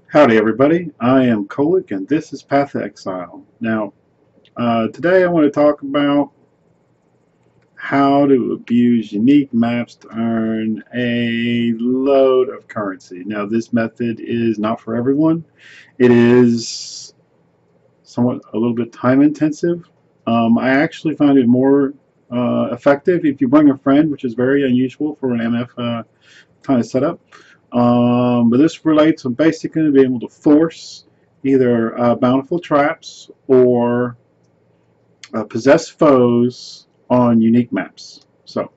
Howdy everybody, I am Kolick and this is Path of Exile. Now, today I want to talk about how to abuse unique maps to earn a load of currency. Now, this method is not for everyone. It is somewhat a little bit time intensive. I actually find it more effective if you bring a friend, which is very unusual for an MF kind of setup. But this relates to basically being able to force either bountiful traps or possess foes on unique maps. So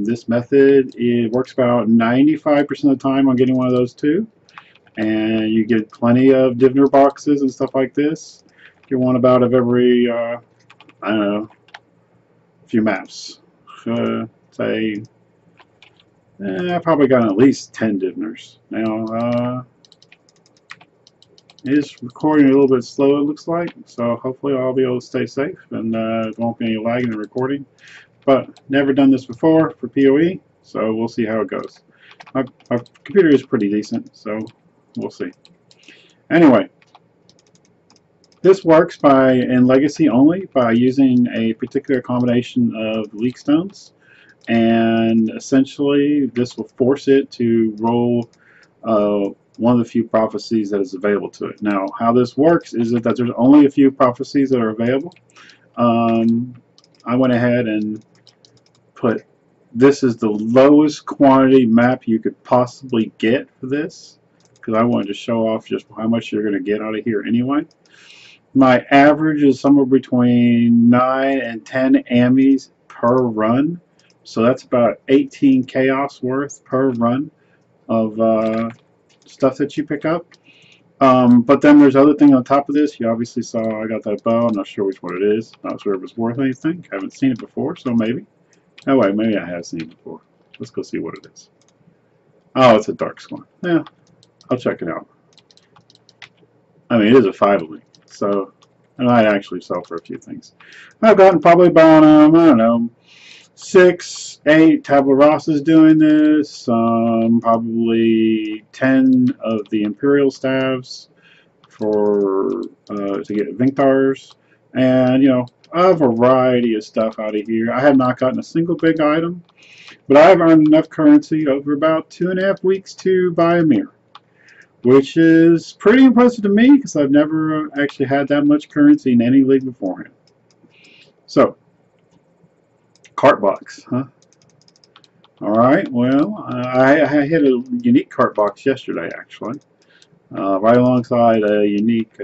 this method, it works about 95% of the time on getting one of those two, and you get plenty of diviner boxes and stuff like this. You want about of every I don't know, few maps. Say I probably got at least 10 diviners. Now, it is recording a little bit slow, it looks like, so hopefully I'll be able to stay safe and there won't be any lag in the recording. But never done this before for PoE, so we'll see how it goes. My computer is pretty decent, so we'll see. Anyway, this works in Legacy only by using a particular combination of Leaguestones, and essentially this will force it to roll one of the few prophecies that is available to it. Now, how this works is that there's only a few prophecies that are available. I went ahead and put this is the lowest quantity map you could possibly get for this, because I wanted to show off just how much you're going to get out of here anyway. My average is somewhere between 9 and 10 ammies per run. So that's about 18 chaos worth per run of stuff that you pick up. But then there's other thing on top of this. You obviously saw I got that bow. I'm not sure which one it is. Not sure if it's worth anything. I haven't seen it before, so maybe. Oh wait, maybe I have seen it before. Let's go see what it is. Oh, it's a dark swan. Yeah, I'll check it out. I mean, it is a 5-link, so I might actually sell for a few things. I've gotten probably about I don't know, 6, 8 tabula rasas doing this, probably 10 of the imperial staves for to get Vinktars, and a variety of stuff out of here. I have not gotten a single big item, but I've earned enough currency over about 2.5 weeks to buy a mirror, which is pretty impressive to me because I've never actually had that much currency in any league beforehand. So, cart box, huh? Alright, well, I hit a unique cart box yesterday, actually, right alongside a unique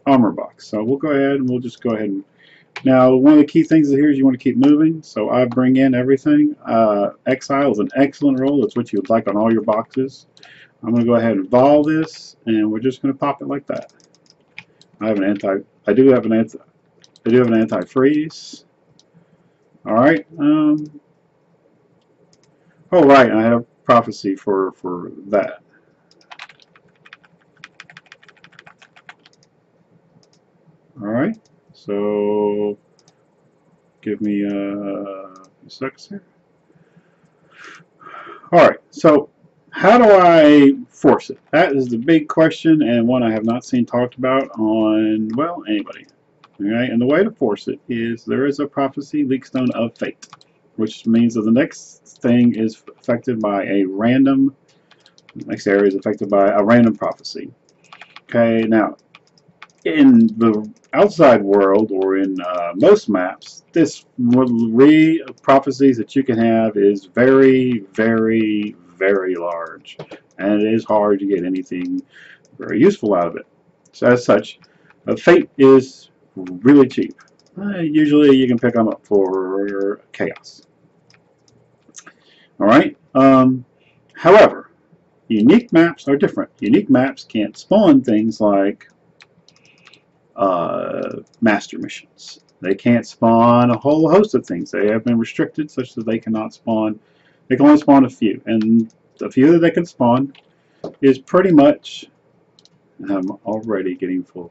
armor box. So we'll go ahead and we'll just go ahead and... Now, one of the key things here is you want to keep moving, so I bring in everything. Exile is an excellent roll. It's what you would like on all your boxes. I'm going to go ahead and vol this, and we're just going to pop it like that. I do have an anti-freeze. All right. Oh, right. I have prophecy for that. All right. So give me a few seconds here. All right. So how do I force it? That is the big question, and one I have not seen talked about on, well, anybody. Okay, and the way to force it is there is a prophecy, Leaguestone of Fate, which means that the next thing is affected by a random, the next area is affected by a random prophecy. Okay, now, in the outside world, or in most maps, this array of prophecies that you can have is very, very, very large, and it is hard to get anything very useful out of it. So as such, Fate is really cheap. Usually you can pick them up for chaos. Alright, however, unique maps are different. Unique maps can't spawn things like master missions. They can't spawn a whole host of things. They have been restricted such that they cannot spawn. They can only spawn a few, and the few that they can spawn is pretty much... I'm already getting full.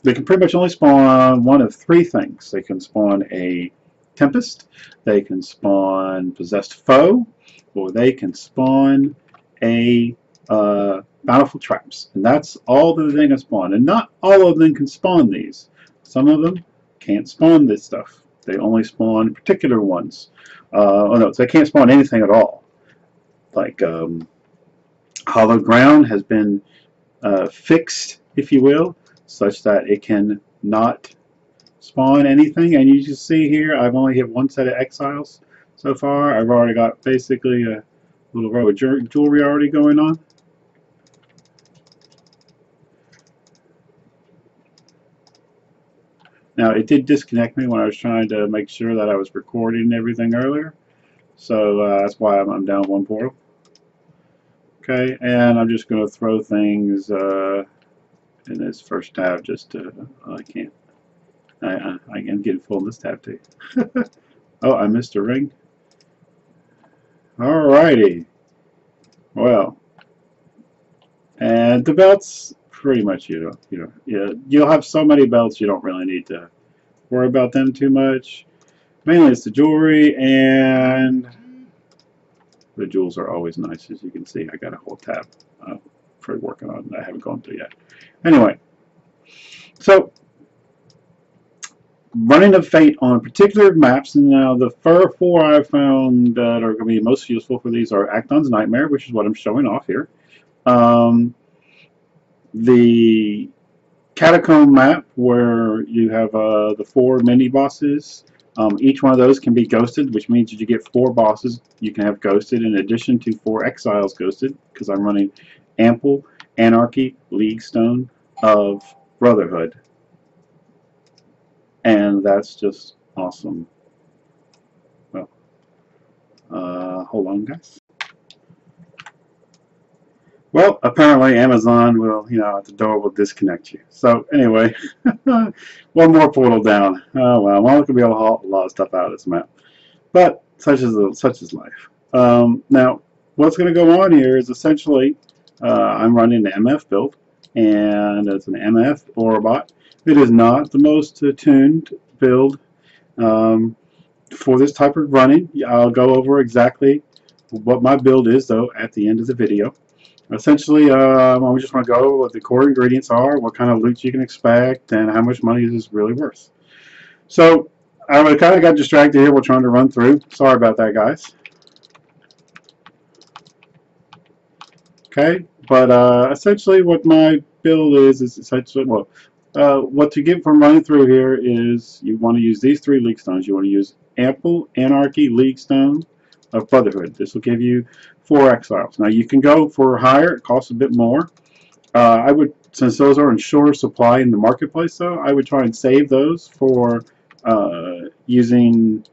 They can pretty much only spawn one of 3 things. They can spawn a Tempest, they can spawn Possessed Foe, or they can spawn a bountiful traps, and that's all that they can spawn. And not all of them can spawn these. Some of them can't spawn this stuff. They only spawn particular ones. Oh no, they can't spawn anything at all. Like hollow ground has been fixed, if you will, such that it can not spawn anything. And you can see here, I've only hit one set of exiles so far. I've already got basically a little row of jewelry already going on. Now, it did disconnect me when I was trying to make sure that I was recording everything earlier. So that's why I'm down one portal. Okay, and I'm just going to throw things in this first tab just to, I can't. I can get full in this tab too. Oh, I missed a ring. Alrighty. Well, and the belts, pretty much you'll have so many belts you don't really need to worry about them too much. Mainly it's the jewelry, and the jewels are always nice. As you can see, I got a whole tab for working on that I haven't gone through yet. Anyway, so running of fate on particular maps, and now the four I've found that are going to be most useful for these are Acton's Nightmare, which is what I'm showing off here. The Catacomb map, where you have the 4 mini bosses. Each one of those can be ghosted, which means that you get 4 bosses you can have ghosted in addition to 4 exiles ghosted, because I'm running Ample, Anarchy, Leaguestone of Brotherhood. And that's just awesome. Well, hold on, guys. Well, apparently Amazon will, at the door will disconnect you. So anyway, one more portal down. Oh well, I'm only going to be able to haul a lot of stuff out of this map. But such is life. Now, what's going to go on here is essentially, I'm running an MF build, and it's an MF Orobot. It is not the most tuned build for this type of running. I'll go over exactly what my build is, though, at the end of the video. Essentially, we just want to go over what the core ingredients are, what kind of loot you can expect, and how much money is this really worth. So, I kind of got distracted here while trying to run through. Sorry about that, guys. Okay, but essentially what my build is essentially, well, what you get from running through here is you want to use these 3 Leaguestones. You want to use Ample, Anarchy, Leaguestone of Brotherhood. This will give you 4 exiles. Now you can go for higher, it costs a bit more. I would, since those are in shorter supply in the marketplace though, I would try and save those for using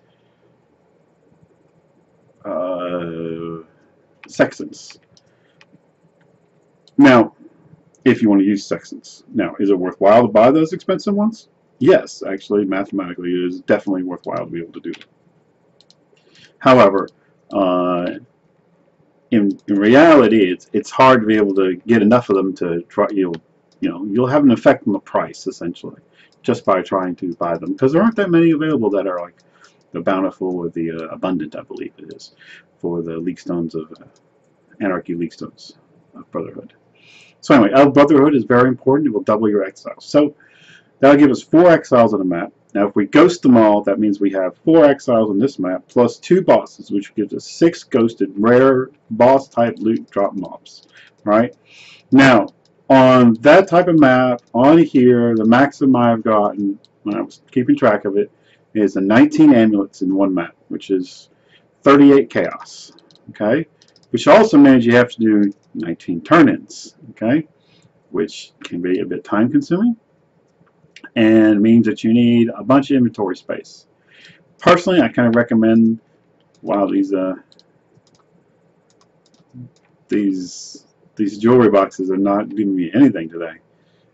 sextants. Now, if you want to use sextants. Now, is it worthwhile to buy those expensive ones? Yes, actually, mathematically, it is definitely worthwhile to be able to do that. However, in reality, it's hard to be able to get enough of them to try. You'll have an effect on the price essentially just by trying to buy them, because there aren't that many available that are like the Bountiful or the Abundant, I believe it is, for the Leaguestones of Anarchy, Leaguestones of Brotherhood. So anyway, Brotherhood is very important. It will double your exiles. So that'll give us 4 exiles on the map. Now, if we ghost them all, that means we have 4 exiles on this map, plus 2 bosses, which gives us 6 ghosted, rare, boss-type loot drop mobs. Right? Now, on that type of map, on here, the maximum I've gotten, when I was keeping track of it, is a 19 amulets in one map, which is 38 chaos. Okay? Which also means you have to do 19 turn-ins. Okay? Which can be a bit time-consuming, and means that you need a bunch of inventory space. Personally, I kind of recommend, wow, these jewelry boxes are not giving me anything today.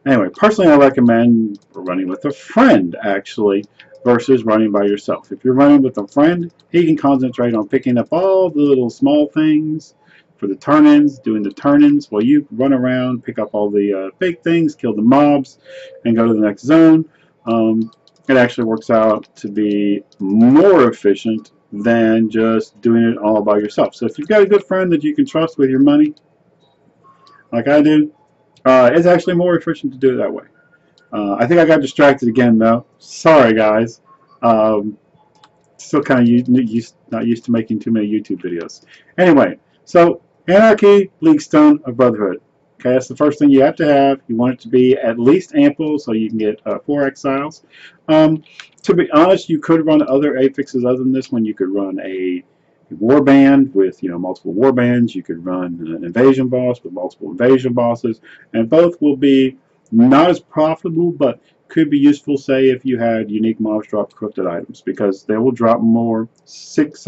Anyway, personally, I recommend running with a friend, actually, versus running by yourself. If you're running with a friend, he can concentrate on picking up all the little small things for the turn-ins, doing the turn-ins, while you run around, pick up all the big things, kill the mobs, and go to the next zone. It actually works out to be more efficient than just doing it all by yourself. So if you've got a good friend that you can trust with your money, like I do, it's actually more efficient to do it that way. I think I got distracted again, though. Sorry, guys. Still kind of not used to making too many YouTube videos. Anyway, so Anarchy, Leaguestone, or Brotherhood. Okay, that's the first thing you have to have. You want it to be at least ample so you can get 4 exiles. To be honest, you could run other affixes other than this one. You could run a warband with multiple warbands. You could run an invasion boss with multiple invasion bosses, and both will be not as profitable, but could be useful, say, if you had unique mobs drop corrupted items, because they will drop more 6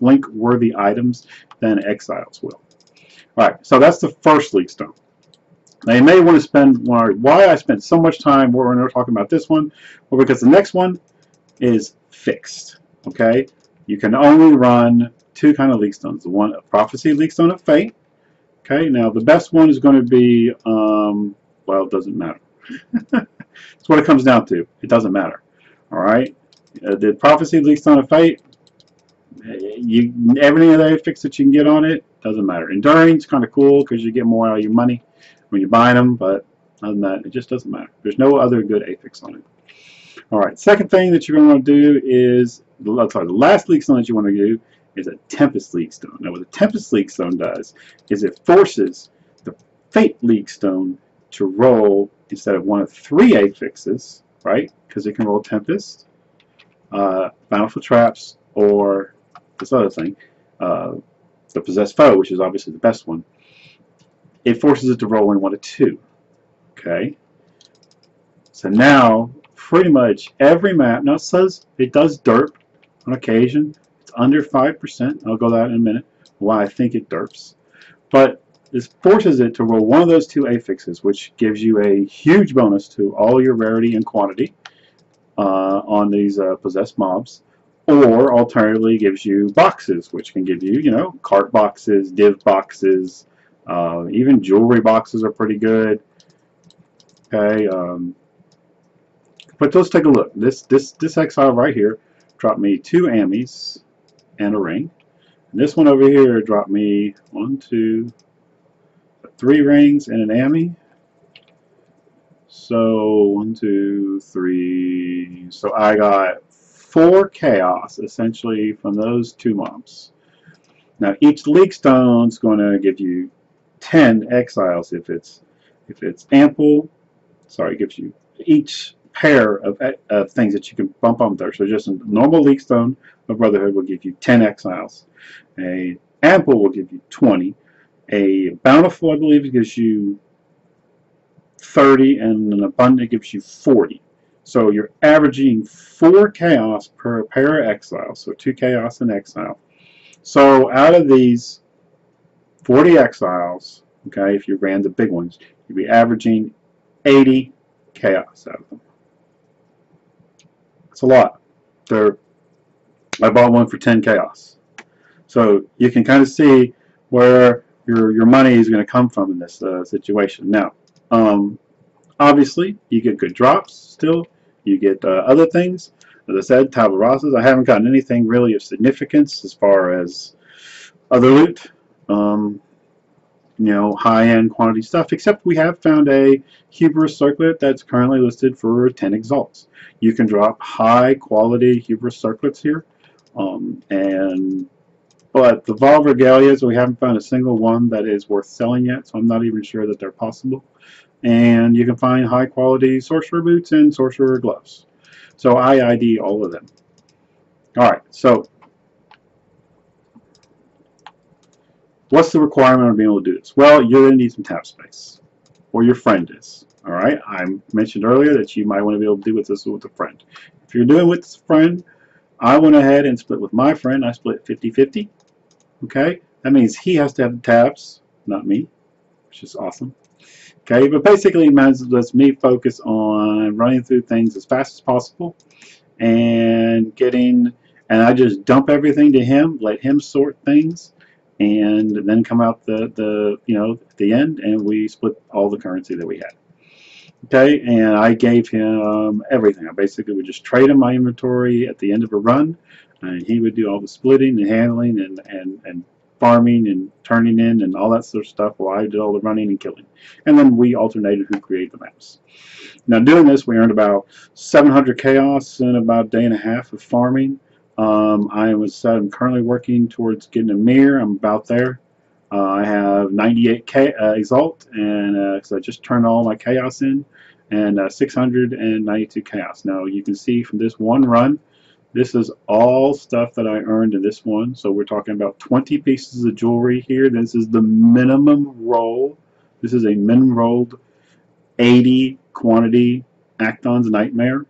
link worthy items than exiles will. Alright, so that's the first Leaguestone. Now you may want to spend, why I spent so much time when we're talking about this one, well, because the next one is fixed. Okay, you can only run 2 kind of Leaguestones. The one, Prophecy Leaguestone of Fate. Okay, now the best one is going to be, well, it doesn't matter. That's what it comes down to. It doesn't matter. Alright, the Prophecy Leaguestone of Fate, everything of the affix that you can get on it doesn't matter. Enduring is kind of cool because you get more out of your money when you're buying them, but other than that, it just doesn't matter. There's no other good affix on it. Alright, second thing that you're going to want to do is, the last Leaguestone that you want to do is a Tempest Leaguestone. Now what the Tempest Leaguestone does is it forces the Fate Leaguestone to roll, instead of one of 3 affixes, right? Because it can roll Tempest, Bountiful Traps, or this other thing, the Possessed Foe, which is obviously the best one. It forces it to roll in one of 2. Okay? So now, pretty much every map, now it says it does derp on occasion. It's under 5%. I'll go that in a minute, why I think it derps. But this forces it to roll one of those 2 affixes, which gives you a huge bonus to all your rarity and quantity on these possessed mobs. Or alternatively gives you boxes, which can give you, cart boxes, div boxes, even jewelry boxes are pretty good. Okay, but let's take a look. This exile right here dropped me 2 ammies and a ring. And this one over here dropped me 3 rings and an ammie. So 1, 2, 3. So I got 4 chaos essentially from those 2 mobs. Now each Leaguestone is going to give you 10 exiles if it's ample. Sorry, it gives you each pair of things that you can bump on there. So just a normal Leaguestone of Brotherhood will give you 10 exiles. A ample will give you 20. A bountiful, I believe, gives you 30, and an abundant gives you 40. So you're averaging 4 chaos per pair of exiles, so 2 chaos and exile. So out of these 40 exiles, okay, if you ran the big ones, you'd be averaging 80 chaos out of them. That's a lot. I bought one for 10 chaos. So you can kind of see where your money is going to come from in this situation. Now, obviously, you get good drops still. You get other things. As I said, tabula rasas. I haven't gotten anything really of significance as far as other loot. High-end quantity stuff, except we have found a Hubris Circlet that's currently listed for 10 exalts. You can drop high-quality Hubris Circlets here, but the Vol Regalias, we haven't found a single one that is worth selling yet, so I'm not even sure that they're possible. And you can find high-quality Sorcerer Boots and Sorcerer Gloves. So I ID all of them. Alright, so what's the requirement of being able to do this? Well, you're going to need some tab space, or your friend is. Alright, I mentioned earlier that you might want to be able to do this with a friend. If you're doing with a friend, I went ahead and split with my friend. I split 50-50. Okay, that means he has to have the tabs, not me, which is awesome. Okay, but basically it lets me focus on running through things as fast as possible and I just dump everything to him, let him sort things, and then come out at the end, and we split all the currency that we had. Okay, and I gave him everything. I basically would just trade him my inventory at the end of a run, and he would do all the splitting and handling and farming and turning in and all that sort of stuff while I did all the running and killing. And then we alternated who created the maps. Now doing this, we earned about 700 chaos in about a day and a half of farming. I'm currently working towards getting a mirror. I'm about there. I have 98 exalt, and because I just turned all my chaos in, and 692 chaos. Now you can see from this one run, this is all stuff that I earned in this one. So we're talking about 20 pieces of jewelry here. This is the minimum roll. This is a minimum rolled 80 quantity Acton's Nightmare.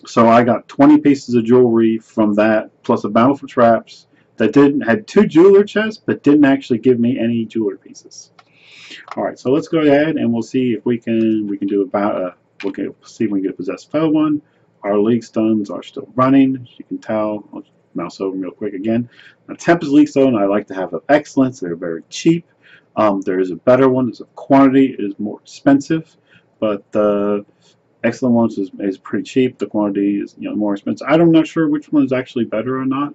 So I got 20 pieces of jewelry from that, plus a bountiful traps that had 2 jeweler chests, but didn't actually give me any jeweler pieces. All right, so let's go ahead and we'll see if we can do about we'll see if we can get a possessed foe one. Our Leaguestones are still running, as you can tell. I'll mouse over real quick again. Now, Tempest Leaguestone, I like to have of excellence. They're very cheap. There is a better one. There's a quantity. It is more expensive, but the excellent ones is pretty cheap. The quantity is more expensive. I'm not sure which one is actually better or not.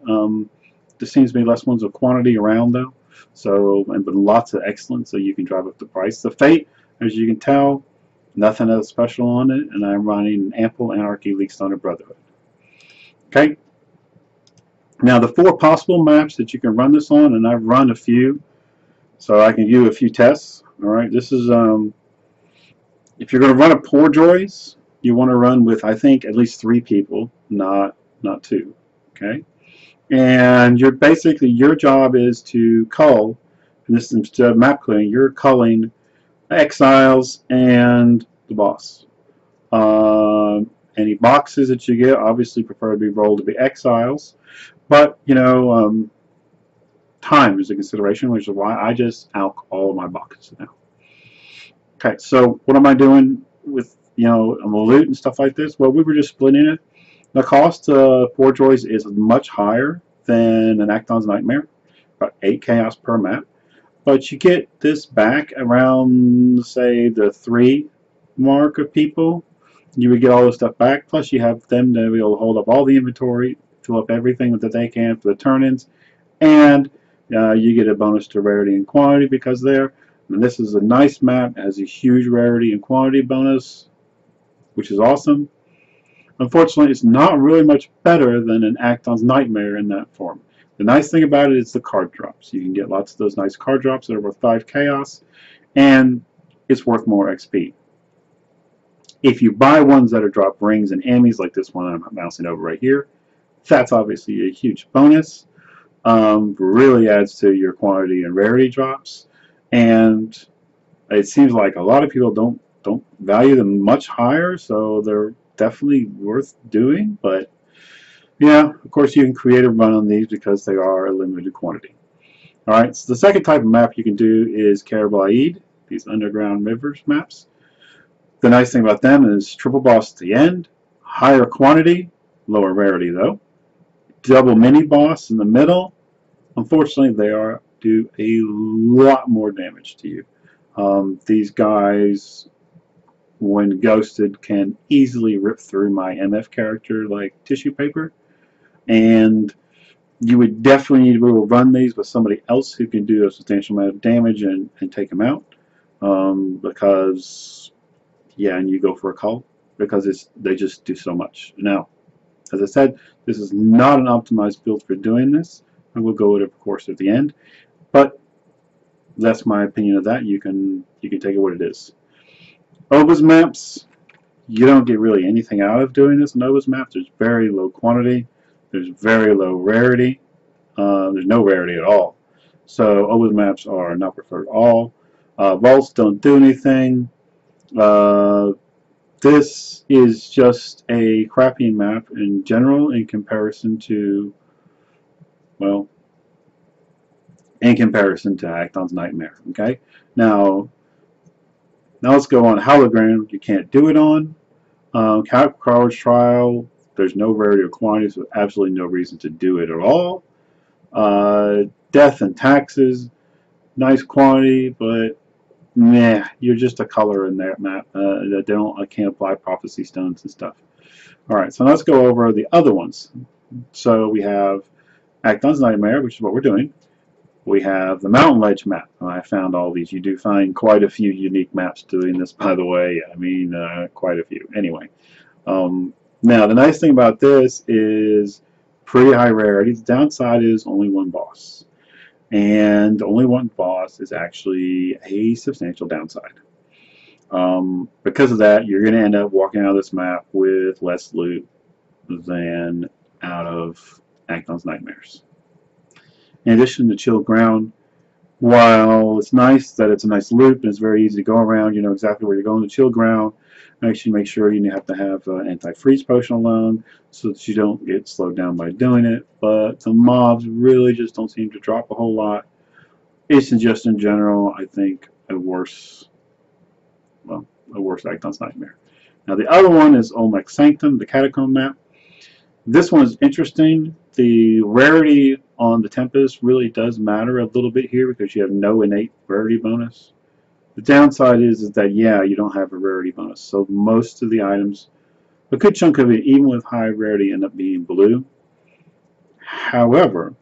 There seems to be less ones of quantity around though. So but lots of excellence, so you can drive up the price. The Fate, as you can tell, nothing else special on it, and I'm running ample Anarchy, Leaguestone, and Brotherhood. Okay. Now the 4 possible maps that you can run this on, and I've run a few, so I can do a few tests. All right. This is if you're going to run a Poor Joys, you want to run with, I think, at least 3 people, not 2. Okay. And you're basically, your job is to cull, and this is instead of map clearing, you're culling exiles and the boss. Any boxes that you get obviously prefer to be rolled to be exiles, but time is a consideration, which is why I just alch all of my boxes now. Okay, so what am I doing with loot and stuff like this? Well, we were just splitting it. The cost of Poor Joys is much higher than an Acton's Nightmare, about 8 chaos per map. But you get this back around, say, the 3 mark of people. You would get all this stuff back. Plus, you have them to be able to hold up all the inventory, fill up everything that they can for the turn-ins, and you get a bonus to rarity and quantity because there. And this is a nice map. It has a huge rarity and quantity bonus, which is awesome. Unfortunately, it's not really much better than an Acton's Nightmare in that form. The nice thing about it is the card drops. You can get lots of those nice card drops that are worth 5 chaos, and it's worth more XP. If you buy ones that are drop rings and ammies, like this one I'm mousing over right here, that's obviously a huge bonus. Really adds to your quantity and rarity drops, and it seems like a lot of people don't value them much higher, so they're definitely worth doing. But yeah, of course you can create a run on these because they are a limited quantity. Alright, so the second type of map you can do is Carablaid, these underground rivers maps. The nice thing about them is triple boss at the end, higher quantity, lower rarity though, double mini boss in the middle. Unfortunately, they do a lot more damage to you. These guys, when ghosted, can easily rip through my MF character like tissue paper, and you would definitely need to be able to run these with somebody else who can do a substantial amount of damage and take them out, because yeah, and you go for a call because they just do so much. Now, as I said, this is not an optimized build for doing this, and we'll go with it of course at the end, but that's my opinion of that. You can take it what it is. Oba's maps, you don't get really anything out of doing this in Oba's maps. There's very low quantity, there's very low rarity, there's no rarity at all. So Oba's maps are not preferred at all. Vaults don't do anything. This is just a crappy map in general in comparison to, well, in comparison to Acton's Nightmare. Okay, now let's go on Hologram. You can't do it on Coward's Trial. There's no rarity or quantity, so absolutely no reason to do it at all. Death and Taxes, nice quantity, but meh, you're just a color in that map. I can't apply prophecy stones and stuff. All right, so let's go over the other ones. So we have Acton's Nightmare, which is what we're doing. We have the Mountain Ledge map. I found all these. You do find quite a few unique maps doing this, by the way. I mean, quite a few. Anyway, now the nice thing about this is pretty high rarity. The downside is only one boss. And only one boss is actually a substantial downside. Because of that, you're going to end up walking out of this map with less loot than out of Acton's Nightmares. In addition to Chill Ground, while it's nice that it's a nice loop and it's very easy to go around, you know exactly where you're going to Chill Ground, actually make sure you have to have an anti-freeze potion alone so that you don't get slowed down by doing it. But the mobs really just don't seem to drop a whole lot. It's just in general, I think, a worse Acton's Nightmare. Now the other one is Olmec Sanctum, the Catacomb map. This one is interesting. The rarity on the Tempest really does matter a little bit here because you have no innate rarity bonus. The downside is that, yeah, you don't have a rarity bonus. So most of the items, a good chunk of it, even with high rarity, end up being blue. However,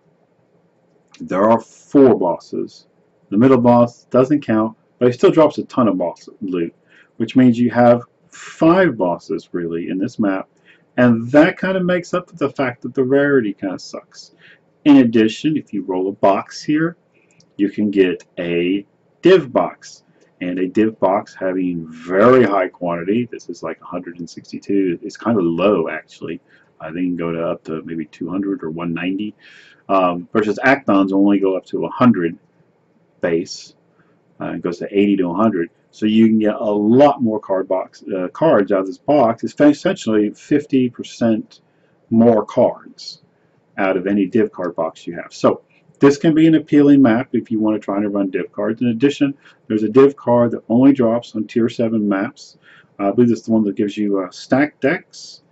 there are 4 bosses. The middle boss doesn't count, but it still drops a ton of boss loot, which means you have 5 bosses, really, in this map. And that kind of makes up for the fact that the rarity kind of sucks. In addition, if you roll a box here, you can get a div box. And a div box having very high quantity, this is like 162, it's kind of low actually. I think it can go to up to maybe 200 or 190. Versus Acton's only go up to 100 base. It goes to 80 to 100. So you can get a lot more cards out of this box. It's essentially 50% more cards out of any div card box you have. So this can be an appealing map if you want to try to run div cards. In addition, there's a div card that only drops on tier 7 maps. I believe it's the one that gives you stacked decks,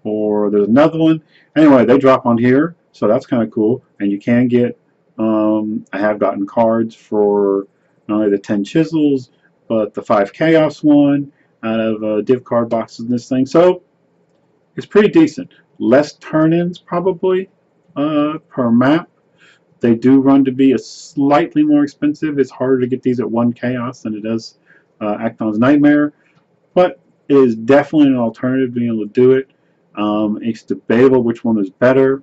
or there's another one. Anyway, they drop on here, so that's kind of cool. And you can get, I have gotten cards for not only the 10 chisels, but the 5 chaos one out of div card boxes in this thing. So it's pretty decent. Less turn-ins probably per map. They do run to be a slightly more expensive. It's harder to get these at 1 chaos than it does Acton's Nightmare. But it is definitely an alternative being able to do it. It's debatable which one is better.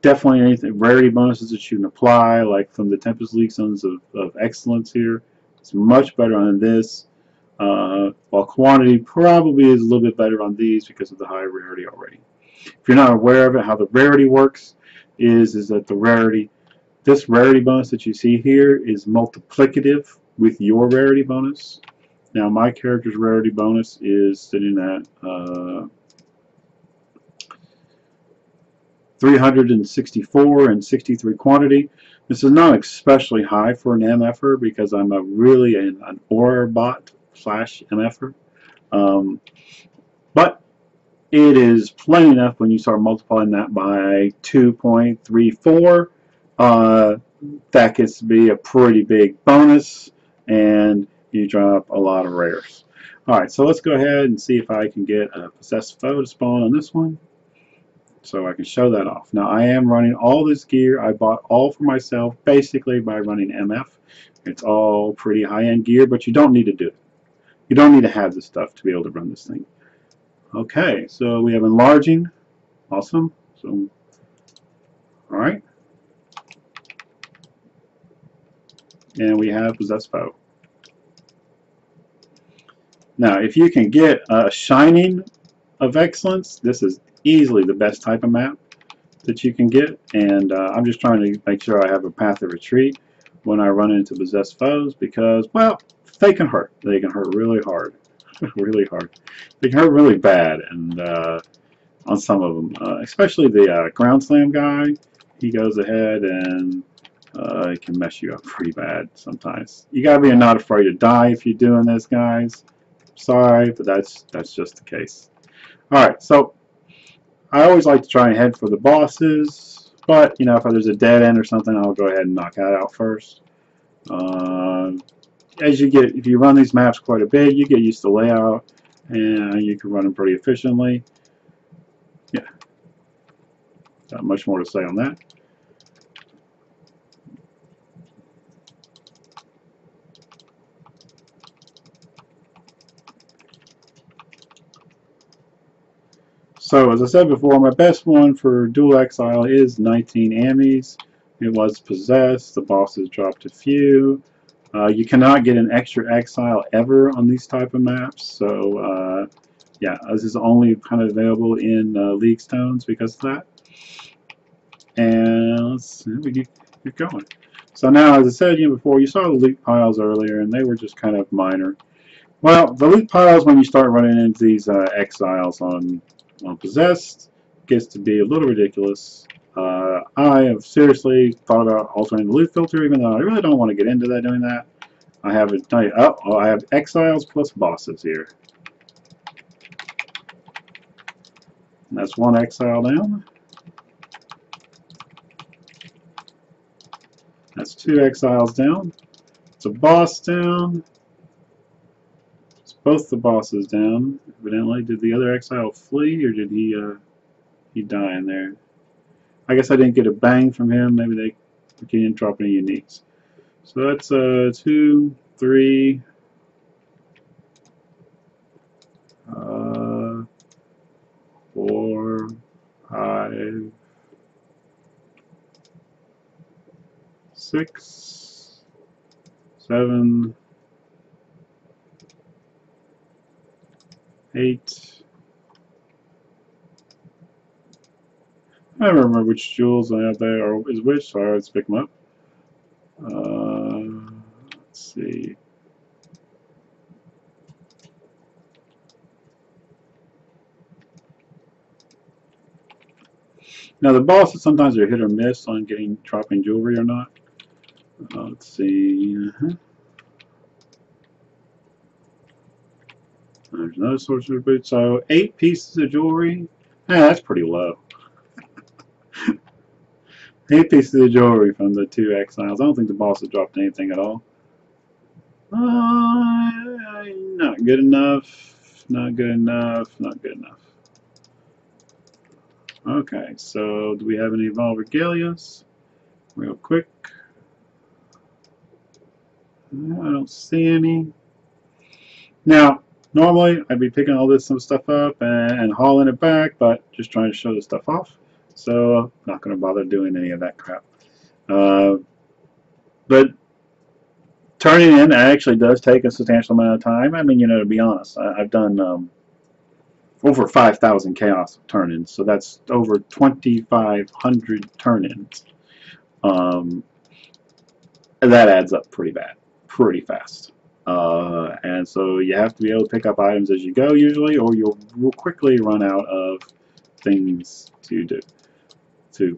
Definitely anything rarity bonuses that you can apply, like from the Tempest Leaguestones of Excellence here. It's much better on this, while quantity probably is a little bit better on these because of the high rarity already. If you're not aware of it, how the rarity works is that this rarity bonus that you see here is multiplicative with your rarity bonus. Now my character's rarity bonus is sitting at 364 and 63 quantity. This is not especially high for an MFer because I'm really an aura bot / MFer. But it is plenty enough when you start multiplying that by 2.34. That gets to be a pretty big bonus, and you drop a lot of rares. Alright, so let's go ahead and see if I can get a possessed foe to spawn on this one, so I can show that off. Now I am running all this gear. I bought all for myself basically by running MF. It's all pretty high-end gear, but you don't need to do it. You don't need to have this stuff to be able to run this thing. Okay, so we have enlarging. Awesome. So, alright. And we have possessed foe. Now, if you can get a Shining of Excellence, this is easily the best type of map that you can get, and I'm just trying to make sure I have a path of retreat when I run into possessed foes because, well, they can hurt. They can hurt really hard. Really hard. They can hurt really bad, and on some of them, especially the ground slam guy, he goes ahead and it can mess you up pretty bad sometimes. You gotta be not afraid to die if you're doing this, guys. Sorry, but that's just the case. Alright, so I always like to try and head for the bosses, but you know, if there's a dead end or something, I'll go ahead and knock that out first. If you run these maps quite a bit, you get used to layout, and you can run them pretty efficiently. Yeah, not much more to say on that. So as I said before, my best one for dual exile is 19 Amies. It was possessed. The bosses dropped a few. You cannot get an extra exile ever on these type of maps. So yeah, this is only kind of available in Leaguestones because of that. And let's see, we keep going. So now, as I said before, you saw the loot piles earlier, and they were just kind of minor. Well, the loot piles, when you start running into these exiles on Possessed, gets to be a little ridiculous. I have seriously thought about altering the loot filter, even though I really don't want to get into that doing that. I have it. Oh, I have exiles plus bosses here. And that's one exile down. That's 2 exiles down. It's a boss down. It's both the bosses down. Evidently, did the other exile flee, or did he die in there? I guess I didn't get a bang from him. Maybe he didn't drop any uniques. So that's 2, 3, 4, 5, 6, 7, 8. I don't remember which jewels I have there or is which, so let's pick them up. Let's see. Now the bosses sometimes are hit or miss on dropping jewelry or not. Let's see. There's another sorcerer boot. So 8 pieces of jewelry. That's pretty low. 8 pieces of jewelry from the 2 exiles. I don't think the bosses dropped anything at all. Not good enough. Not good enough. Not good enough. Okay, so do we have any Evolved Regalias? Real quick. I don't see any. Now, normally I'd be picking all this some stuff up and hauling it back, but just trying to show the stuff off. So I'm not going to bother doing any of that crap. But turning in actually does take a substantial amount of time. I mean, to be honest, I've done over 5,000 chaos turn-ins, so that's over 2,500 turn-ins. That adds up pretty fast. And so you have to be able to pick up items as you go usually, or you'll quickly run out of things to do to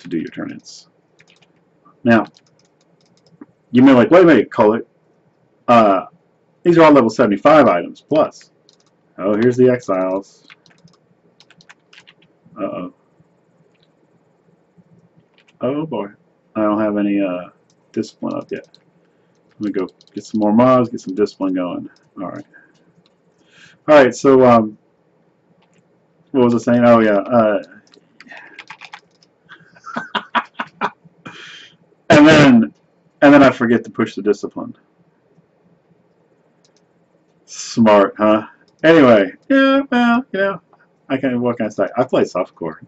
do your turn-ins. Now, you may be like, wait a minute, Colette. These are all level 75 items plus. Oh, here's the exiles. Uh-oh. Oh boy. I don't have any discipline up yet. Let me go get some more mobs, get some discipline going. Alright. Alright, so what was I saying? Oh yeah. and then I forget to push the discipline. Smart, huh? Anyway, yeah, well, what can I say? I play softcore.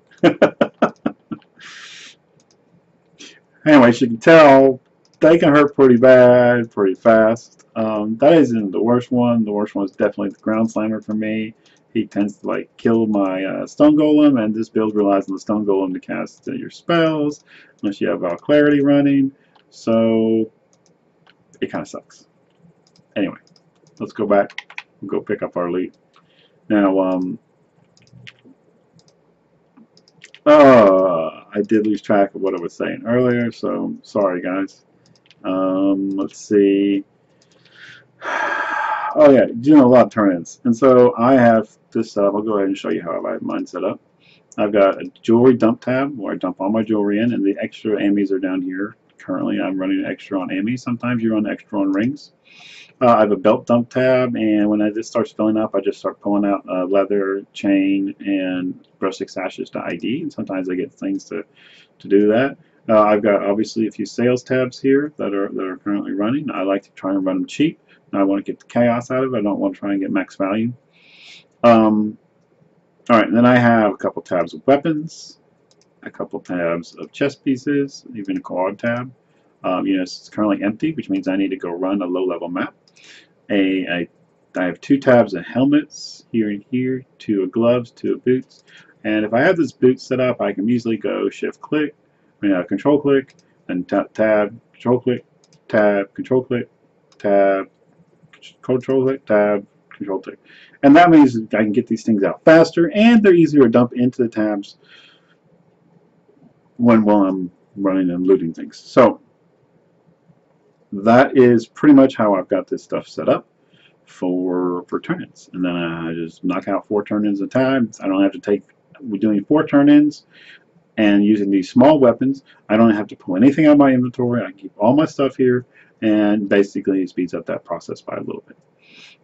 Anyway, as you can tell, they can hurt pretty bad, pretty fast. That isn't the worst one. The worst one is definitely the ground slammer for me. He tends to kill my stone golem, and this build relies on the stone golem to cast your spells, unless you have clarity running. So it kind of sucks. Anyway, let's go back. We'll go pick up our loot. Now, I did lose track of what I was saying earlier, so sorry guys. Let's see. Oh yeah, doing a lot of turn-ins. And so I have this set up. I'll go ahead and show you how I have mine set up. I've got a jewelry dump tab where I dump all my jewelry in, and the extra Amies are down here. Currently I'm running extra on Amies. Sometimes you run extra on rings. I have a belt dump tab, and when this starts filling up, I just start pulling out leather, chain, and rustic sashes to ID, and sometimes I get things to do that. I've got obviously a few sales tabs here that are currently running. I like to try and run them cheap. I want to get the chaos out of it. I don't want to try and get max value. Alright, and then I have a couple tabs of weapons, a couple tabs of chest pieces, even a quad tab. You know, it's currently empty, which means I need to go run a low-level map. I have 2 tabs of helmets here and here, 2 of gloves, 2 of boots. And if I have this boot set up, I can easily go shift-click, control-click, then tab, control-click, tab, control-click, tab, control-click, tab, control-click. And that means I can get these things out faster, and they're easier to dump into the tabs while I'm running and looting things. So that is pretty much how I've got this stuff set up for turn-ins. And then I just knock out 4 turn-ins at a time. I don't have to take, we're doing 4 turn-ins and using these small weapons. I don't have to pull anything out of my inventory. I can keep all my stuff here, and basically it speeds up that process by a little bit.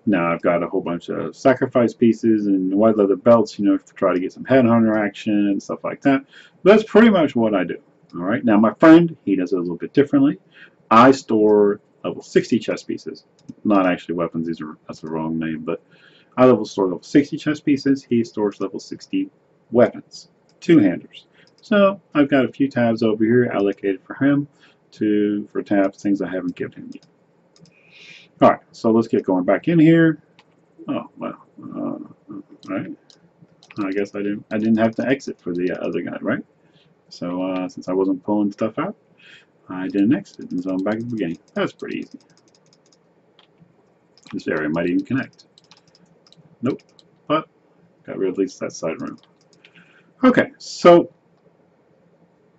Now I've got a whole bunch of sacrifice pieces and white leather belts, you know, to try to get some headhunter action and stuff like that. But that's pretty much what I do. All right. Now my friend, he does it a little bit differently. I store level 60 chest pieces, not actually weapons. That's the wrong name, but I store level 60 chest pieces. He stores level 60 weapons, 2-handers. So I've got a few tabs over here allocated for him for tabs, things I haven't given him yet. Alright, so let's get going back in here. Oh, well, alright. I guess I didn't have to exit for the other guy, right? So, since I wasn't pulling stuff out, I didn't exit, and so I'm back at the beginning. That's pretty easy. This area might even connect. Nope, but got rid of at least that side room. Okay, so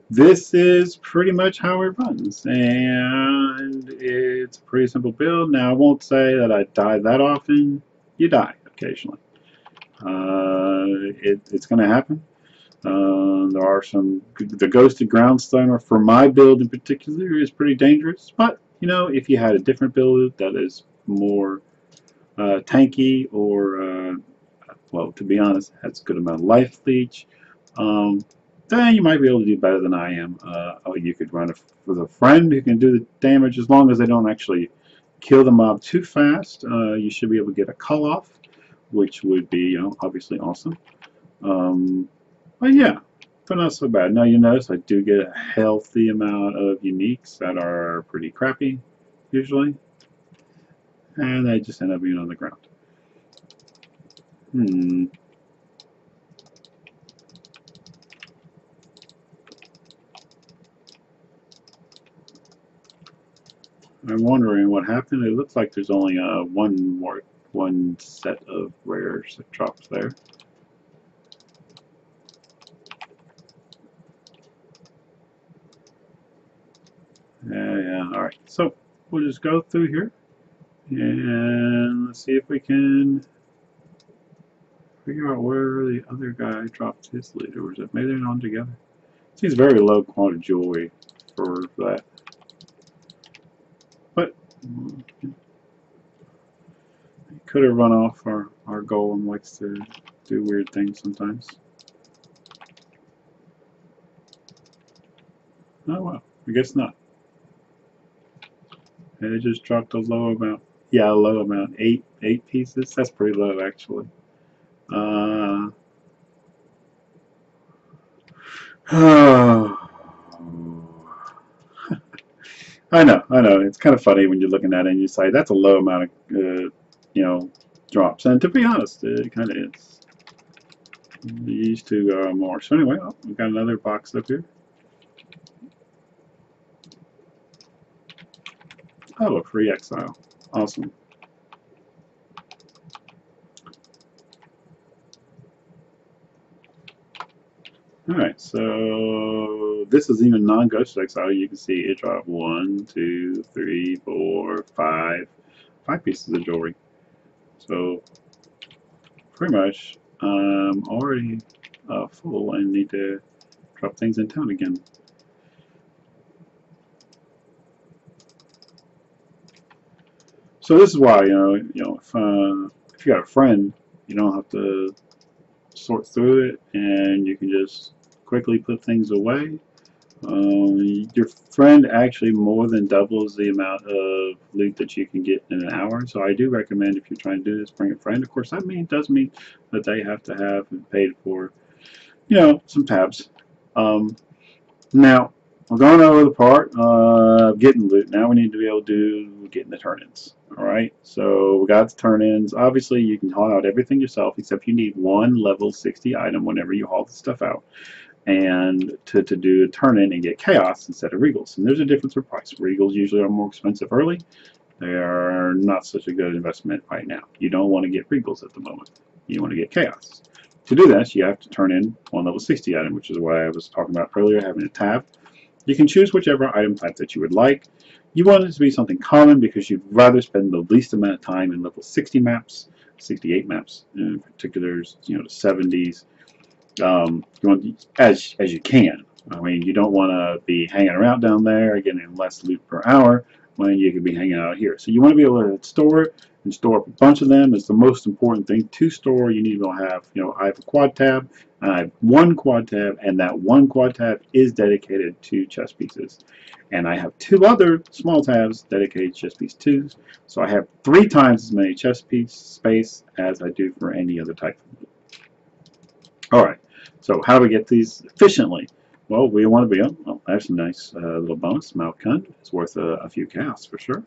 this is pretty much how it runs, and it's a pretty simple build. Now, I won't say that I die that often. You die occasionally. It's going to happen. There are the Ghosted Groundstoner for my build in particular is pretty dangerous, but you know, if you had a different build that is more tanky or well, to be honest, has a good amount of life leech, then you might be able to do better than I am. You could run it with a friend who can do the damage as long as they don't actually kill the mob too fast. You should be able to get a cull off, which would be, you know, obviously awesome. But yeah, but not so bad. Now you notice I do get a healthy amount of uniques that are pretty crappy, usually, and they just end up being on the ground. I'm wondering what happened. It looks like there's only one set of rares that drops there. Yeah, alright. So we'll just go through here and let's see if we can figure out where the other guy dropped his loot, or is it maybe they're not together? Seems very low quality jewelry for that. But he could have run off. Our golem likes to do weird things sometimes. Oh well, I guess not. And it just dropped a low amount. Yeah, a low amount. Eight pieces. That's pretty low, actually. I know. It's kind of funny when you're looking at it and you say that's a low amount of, you know, drops. And to be honest, it kind of is. These two are more. So anyway, we've got another box up here. Oh, a free exile. Awesome. Alright, so this is even non-ghost exile. You can see it dropped 1, 2, 3, 4, 5 pieces of jewelry. So pretty much I'm already full and need to drop things in town again. So this is why, you know, if you got a friend, you don't have to sort through it, and you can just quickly put things away. Your friend actually more than doubles the amount of loot that you can get in an hour. So I do recommend, if you're trying to do this, bring a friend. Of course, that does mean that they have to have and paid for, some tabs. Um, Now, we're going over the part of getting loot. Now we need to be able to do getting the turn-ins. Alright, so we got the turn-ins. Obviously, you can haul out everything yourself, except you need one level 60 item whenever you haul the stuff out. And to do a turn-in and get chaos instead of regals. And there's a difference in price. Regals usually are more expensive early. They are not such a good investment right now. You don't want to get regals at the moment. You want to get chaos. To do this, you have to turn in one level 60 item, which is what I was talking about earlier, having a tab. You can choose whichever item type that you would like. You want it to be something common because you'd rather spend the least amount of time in level 60 maps, 68 maps in particular, the 70s. You want as you can. I mean, you don't want to be hanging around down there getting less loot per hour when you could be hanging out here. So you want to be able to store it and store up a bunch of them. Is the most important thing to store. You need to be able to have, I have a quad tab, and I have one quad tab, and that one quad tab is dedicated to chest pieces. And I have two other small tabs dedicated to chest piece 2s. So I have 3 times as many chest piece space as I do for any other type. Alright, so how do we get these efficiently? Well, we want to be well, that's a nice little bonus. Malkund is worth a few chaos for sure.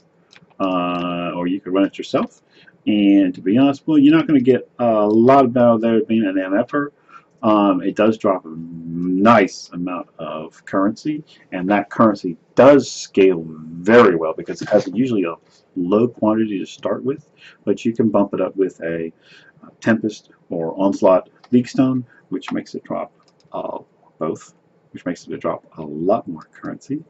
Or you could run it yourself. And to be honest, well, you're not going to get a lot of battle there being an MFer. It does drop a nice amount of currency, and that currency does scale very well because it has usually a low quantity to start with, but you can bump it up with a Tempest or Onslaught Leaguestone, which makes it drop both, which makes it drop a lot more currency.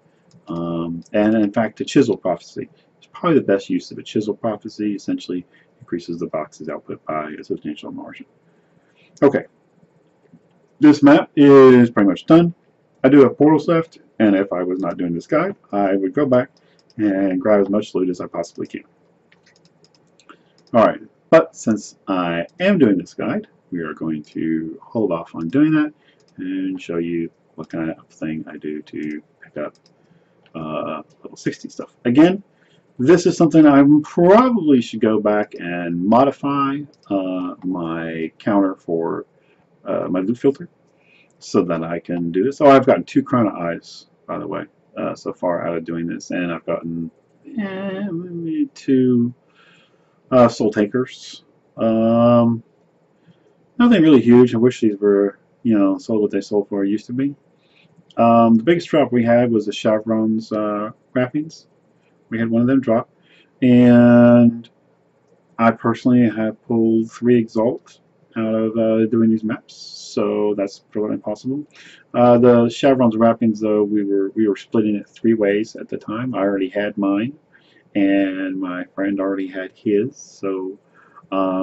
And in fact, the Chisel Prophecy is probably the best use of a Chisel Prophecy. Essentially increases the box's output by a substantial margin. Okay, this map is pretty much done. I do have portals left, and if I was not doing this guide, I would go back and grab as much loot as I possibly can. Alright, but since I am doing this guide, we are going to hold off on doing that and show you what kind of thing I do to pick up level 60 stuff. Again, this is something I probably should go back and modify my counter for my loot filter so that I can do this. Oh, I've gotten 2 Chrono Eyes, by the way, so far out of doing this, and I've gotten 2 Soul Takers. Nothing really huge. I wish these were, sold what they sold for used to be. The biggest drop we had was the Chevron's wrappings. We had one of them drop, and I personally have pulled 3 Exalt out of doing these maps, so that's probably possible. The Chevron's wrappings, though, we were splitting it 3 ways at the time. I already had mine, and my friend already had his, so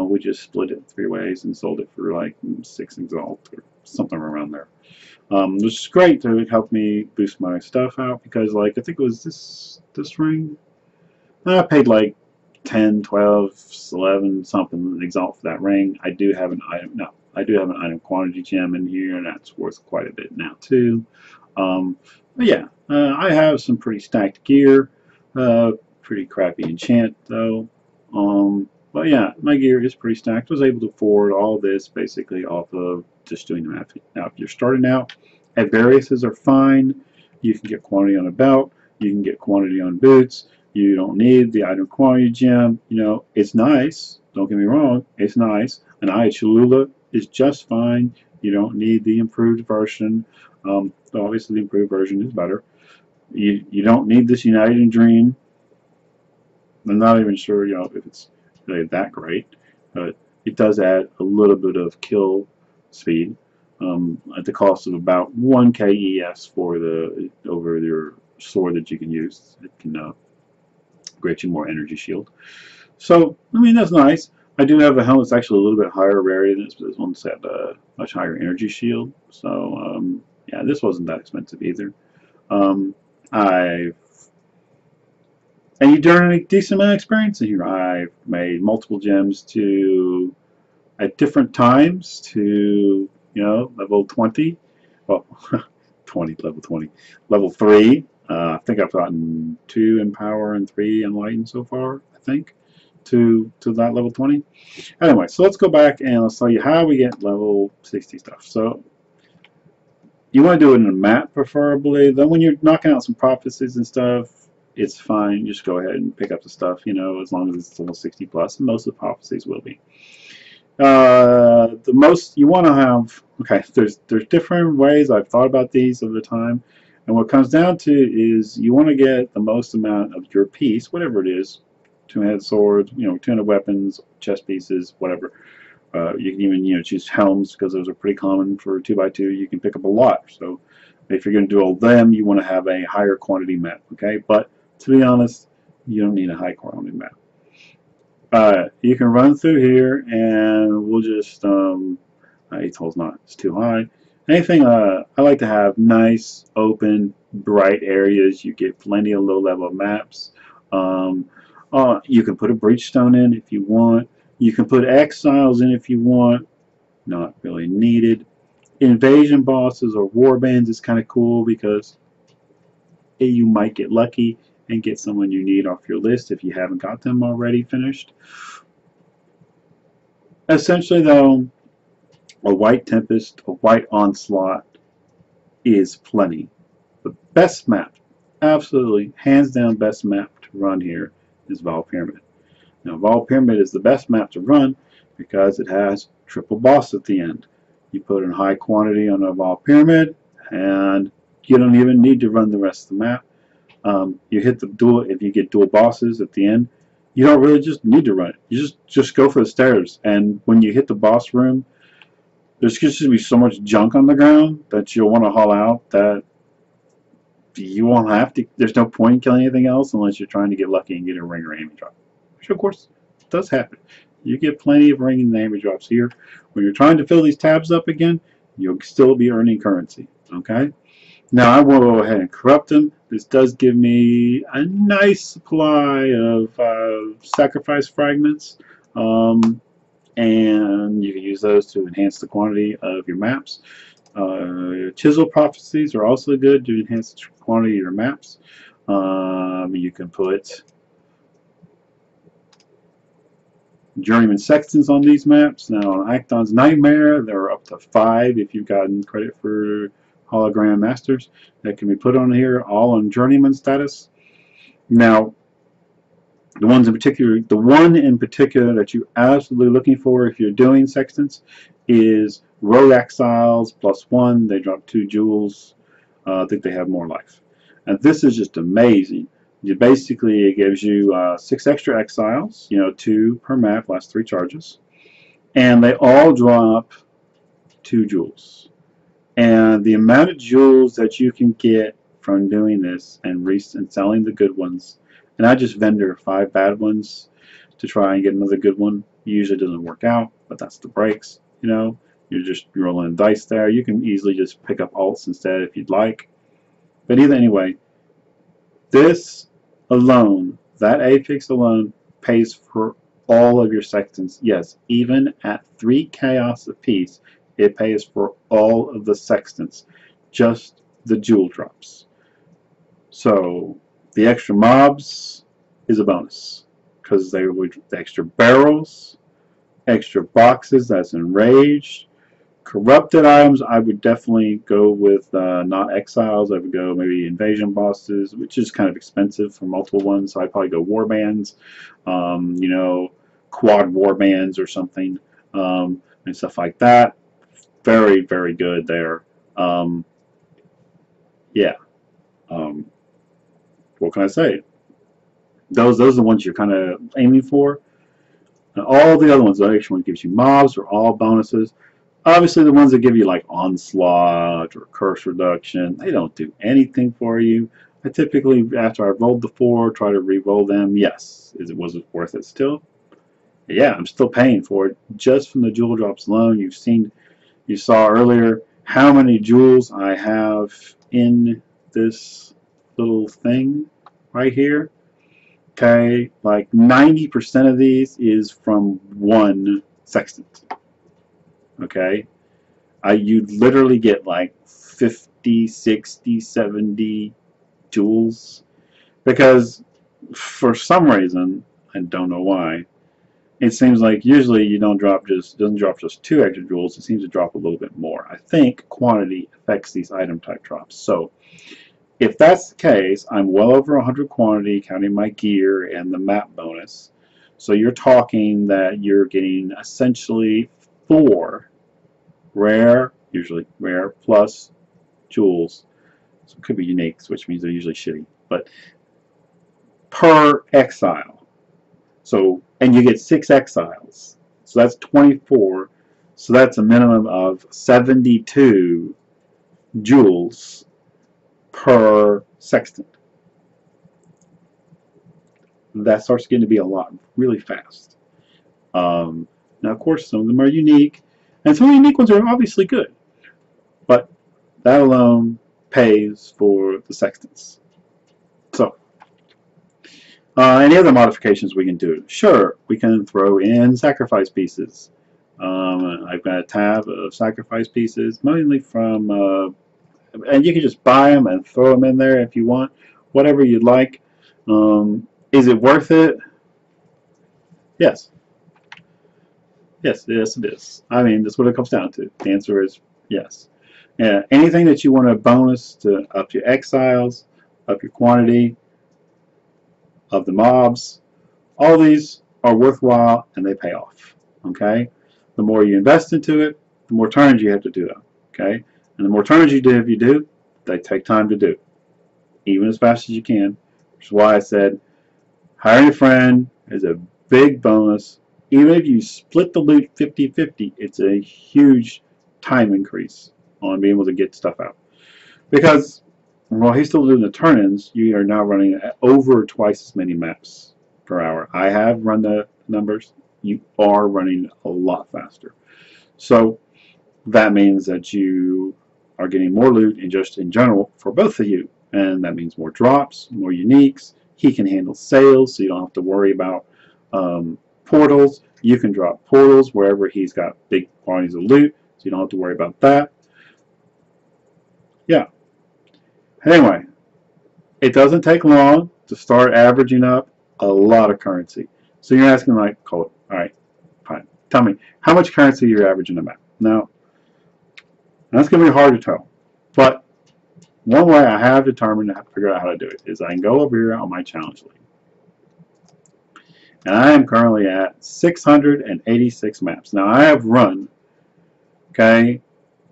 we just split it 3 ways and sold it for like 6 Exalt or something around there. Which is great to help me boost my stuff out because, like, I think it was this ring. I paid like 10, 12, 11 something Exalt for that ring. I do have an item. No, I do have an item quantity gem in here, and that's worth quite a bit now too. But yeah, I have some pretty stacked gear. Pretty crappy enchant though. But yeah, my gear is pretty stacked. I was able to afford all this basically off of just doing the math. Now, if you're starting out, at variouses are fine. You can get quantity on a belt. You can get quantity on boots. You don't need the item quantity gem. It's nice. Don't get me wrong. It's nice. An Eye of Cholula is just fine. You don't need the improved version. Obviously, the improved version is better. You don't need this United Dream. I'm not even sure, if it's really that great, but it does add a little bit of kill speed at the cost of about 1 KES for over your sword that you can use. It can grant you more energy shield. So, I mean, that's nice. I do have a helmet that's actually a little bit higher rarity than this, but this one's had a much higher energy shield. So, yeah, this wasn't that expensive either. And you earn a decent amount of experience in here. I've made multiple gems at different times to, level 20. Well, level 20. Level 3, I think I've gotten 2 in power and 3 enlightened so far, I think, to that level 20. Anyway, so let's go back and let's tell you how we get level 60 stuff. So you want to do it in a map preferably. Then when you're knocking out some prophecies and stuff, it's fine. Just go ahead and pick up the stuff, you know, as long as it's level 60 plus. And most of the prophecies will be. The most you want to have, okay, there's different ways. I've thought about these over time, and what it comes down to is you want to get the most amount of your piece, whatever it is, 2-handed swords, you know, 200 weapons, chest pieces, whatever. You can even, you know, choose helms because those are pretty common for 2x2. You can pick up a lot. So if you're going to do all of them, you want to have a higher quantity map, okay? But to be honest, you don't need a high quality map. You can run through here and we'll just, 8 holes not, it's too high. Anything, I like to have nice, open, bright areas. You get plenty of low level maps. You can put a breachstone in if you want. You can put exiles in if you want. Not really needed. Invasion bosses or warbands is kind of cool because you might get lucky and get someone you need off your list if you haven't got them already finished. Essentially though, a white Tempest, a white Onslaught is plenty. The best map, absolutely hands down best map to run here is Vol Pyramid. Now Vol Pyramid is the best map to run because it has triple boss at the end. You put in high quantity on a Vol Pyramid and you don't even need to run the rest of the map. You hit the dual, if you get dual bosses at the end, you don't really just need to run it. You just go for the stairs, and when you hit the boss room, there's just going to be so much junk on the ground that you'll want to haul out that you won't have to. There's no point in killing anything else unless you're trying to get lucky and get a ring or aiming drop, which of course does happen. You get plenty of ring and aiming drops here. When you're trying to fill these tabs up again, you'll still be earning currency. Okay. Now I will go ahead and corrupt them. This does give me a nice supply of sacrifice fragments, and you can use those to enhance the quantity of your maps. Chisel prophecies are also good to enhance the quantity of your maps. You can put Journeyman Sextons on these maps. Now on Acton's Nightmare, there are up to 5 if you've gotten credit for hologram masters that can be put on here, all on journeyman status. Now the one in particular that you're absolutely looking for if you're doing sextants is Rogue Exiles +1. They drop 2 jewels. I think they have more life, and this is just amazing. Basically it gives you 6 extra exiles, you know, 2 per map, last 3 charges, and they all drop 2 jewels. And the amount of jewels that you can get from doing this and selling the good ones, and I just vendor 5 bad ones to try and get another good one. Usually doesn't work out, but that's the breaks. You know, you're just rolling dice there. You can easily just pick up alts instead if you'd like. But anyway, this alone, that affix alone, pays for all of your sextants. Yes, even at 3 chaos apiece, it pays for all of the sextants, just the jewel drops. So the extra mobs is a bonus because they would the extra barrels, extra boxes that's enraged, corrupted items. I would definitely go with not exiles. I would go maybe invasion bosses, which is kind of expensive for multiple ones. So I'd probably go warbands, you know, quad warbands or something, and stuff like that. Very, very good there. Yeah. What can I say? Those are the ones you're kind of aiming for. And all the other ones, the extra one gives you mobs, are all bonuses. Obviously, the ones that give you like Onslaught or Curse Reduction, they don't do anything for you. I typically, after I've rolled the 4, try to re-roll them. Yes, was it worth it still? Yeah, I'm still paying for it just from the jewel drops alone. You saw earlier how many jewels I have in this little thing right here. Okay, like 90% of these is from 1 sextant. Okay, you literally get like 50 50, 60, 70 jewels, because for some reason, I don't know why, it seems like usually you don't drop doesn't drop just 2 extra jewels. It seems to drop a little bit more. I think quantity affects these item type drops. So if that's the case, I'm well over 100 quantity, counting my gear and the map bonus. So you're talking that you're getting essentially 4 rare, usually rare, plus jewels. So it could be uniques, which means they're usually shitty, but per exile. So, and you get 6 exiles. So that's 24. So that's a minimum of 72 jewels per sextant. That starts getting to be a lot really fast. Now, of course, some of them are unique, and some of the unique ones are obviously good, but that alone pays for the sextants. So, any other modifications we can do? Sure, we can throw in sacrifice pieces. I've got a tab of sacrifice pieces, mainly from, and you can just buy them and throw them in there if you want, whatever you'd like. Is it worth it? Yes. Yes, it is. I mean, that's what it comes down to. The answer is yes. Yeah, anything that you want to bonus to up your exiles, up your quantity of the mobs, all these are worthwhile and they pay off. Okay? The more you invest into it, the more turns you have to do them. Okay? And the more turns you do, if you do, they take time to do. Even as fast as you can. Which is why I said hiring a friend is a big bonus. Even if you split the loot 50-50, it's a huge time increase on being able to get stuff out. Because while he's still doing the turn-ins, you are now running over twice as many maps per hour. I have run the numbers. You are running a lot faster. So that means that you are getting more loot and just in general for both of you. And that means more drops, more uniques. He can handle sales, so you don't have to worry about portals. You can drop portals wherever he's got big quantities of loot, so you don't have to worry about that. Yeah. Anyway, it doesn't take long to start averaging up a lot of currency. So you're asking, like, Colt, all right, fine. Tell me, how much currency you're averaging a map? Now, that's going to be hard to tell. But one way I have determined to figure out how to do it is I can go over here on my challenge league. And I am currently at 686 maps. Now I have run, okay,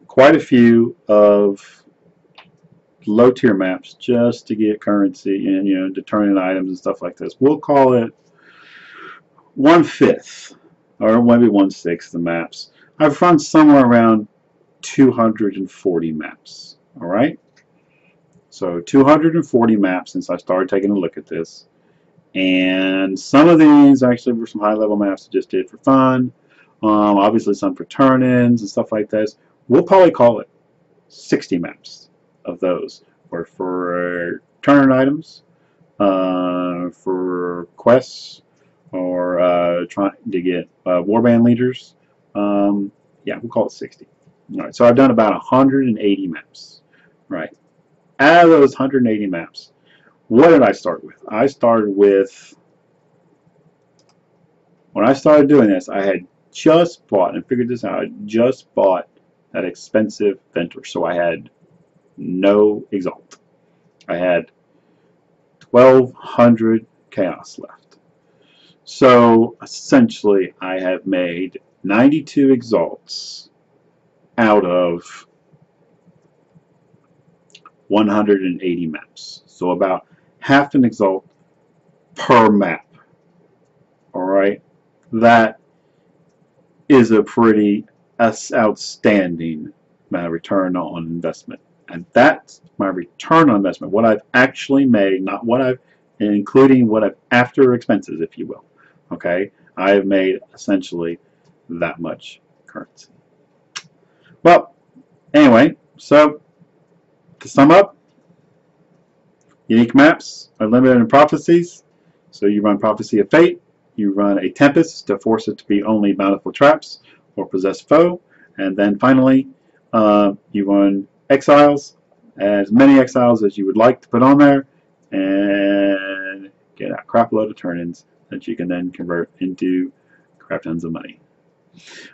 quite a few of low tier maps just to get currency and, you know, determinate items and stuff like this. We'll call it 1/5 or maybe 1/6 the maps. I've run somewhere around 240 maps. All right. So 240 maps since I started taking a look at this. And some of these actually were some high-level maps I just did for fun. Obviously some for turn-ins and stuff like this. We'll probably call it 60 maps of those. Or for turn items, for quests, or trying to get warband leaders. Yeah, we'll call it 60. All right, so I've done about 180 maps. Right. Out of those 180 maps, what did I start with? I started with, when I started doing this, I had just bought, and figured this out, I just bought that expensive Ventor, so I had no Exalt. I had 1,200 Chaos left. So essentially, I have made 92 Exalts out of 180 maps. So about half an Exalt per map. Alright? That is a pretty outstanding return on investment. And that's my return on investment. What I've actually made, not what I've, including what I've after expenses, if you will. Okay? I have made essentially that much currency. Well, anyway, so to sum up, unique maps are limited in prophecies. So you run Prophecy of Fate, you run a Tempest to force it to be only bountiful traps or possessed foe, and then finally you run Exiles as many exiles as you would like to put on there, and get a crap load of turn-ins that you can then convert into crap tons of money.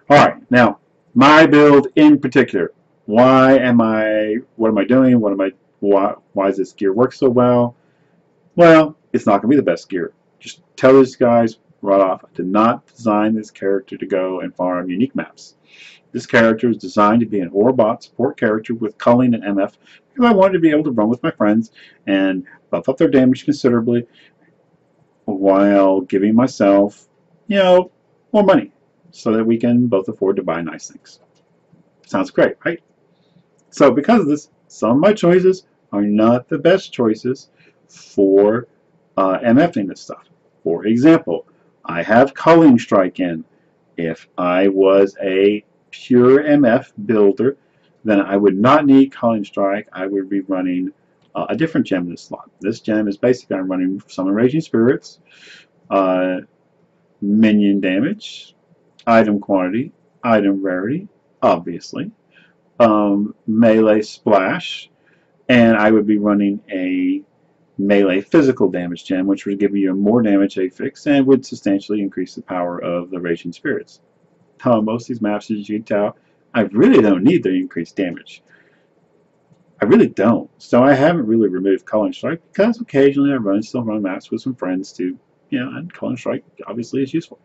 Alright, now, my build in particular. What am I doing? Why does this gear work so well? Well, it's not going to be the best gear. Just tell these guys right off, I did not design this character to go and farm unique maps. This character is designed to be an Orabot support character with culling and MF because I wanted to be able to run with my friends and buff up their damage considerably while giving myself, more money so that we can both afford to buy nice things. Sounds great, right? So because of this, some of my choices are not the best choices for MFing this stuff. For example, I have Culling Strike in. If I was a pure MF builder, then I would not need Culling Strike. I would be running a different gem in this slot. This gem is basically I'm running Summon Raging Spirits, minion damage, item quantity, item rarity, obviously, melee splash, and I would be running a melee physical damage gem, which would give you a more damage affix and would substantially increase the power of the Raging Spirits. Most of these maps, as you can tell, I really don't need the increased damage. I really don't. So I haven't really removed Culling Strike because occasionally I still run maps with some friends too. And Culling Strike obviously is useful.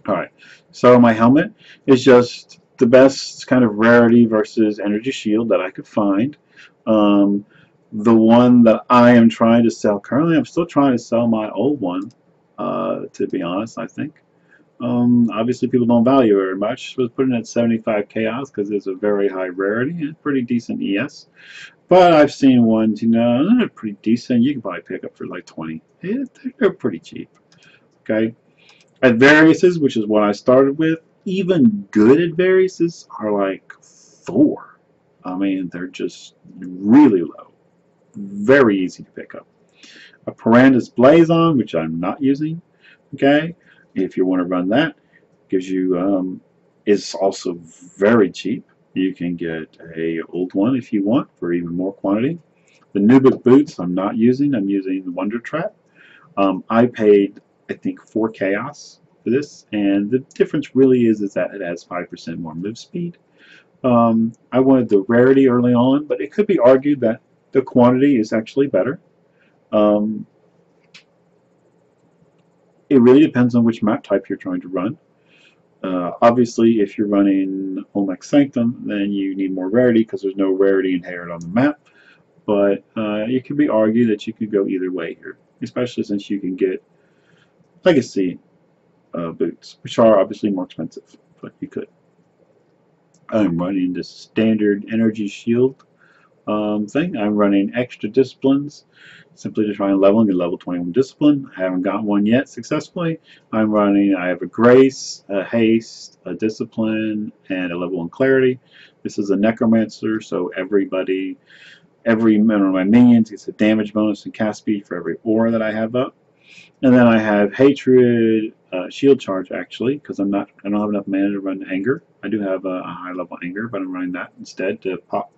Alright, so my helmet is just the best kind of rarity versus energy shield that I could find. The one that I am trying to sell currently, I'm still trying to sell my old one, to be honest, I think. Obviously people don't value it very much. I was putting it at 75 chaos because it's a very high rarity and pretty decent ES. But I've seen ones, that are pretty decent. You can probably pick up for like 20. They're pretty cheap. Okay. At variances, which is what I started with, even good at variances are like 4. I mean, they're just really low. Very easy to pick up. A Parandus Blazon, which I'm not using. Okay. If you want to run that, gives you is also very cheap. You can get a old one if you want for even more quantity. The Nubic boots I'm not using. I'm using the Wonder Trap. I paid I think 4 chaos for this, and the difference really is that it has 5% more move speed. I wanted the rarity early on, but it could be argued that the quantity is actually better. It really depends on which map type you're trying to run. Obviously, if you're running Olmec Sanctum, then you need more rarity because there's no rarity inherent on the map. But it could be argued that you could go either way here, especially since you can get Legacy boots, which are obviously more expensive, but you could. I'm running the standard energy shield thing. I'm running extra disciplines simply to try and level and get level 21 discipline. I haven't got one yet successfully. I have a grace, a haste, a discipline, and a level 1 clarity. This is a necromancer, so every member of my minions gets a damage bonus and cast speed for every aura that I have up. And then I have hatred, shield charge actually, because I don't have enough mana to run anger. I do have a high level anger, but I'm running that instead to pop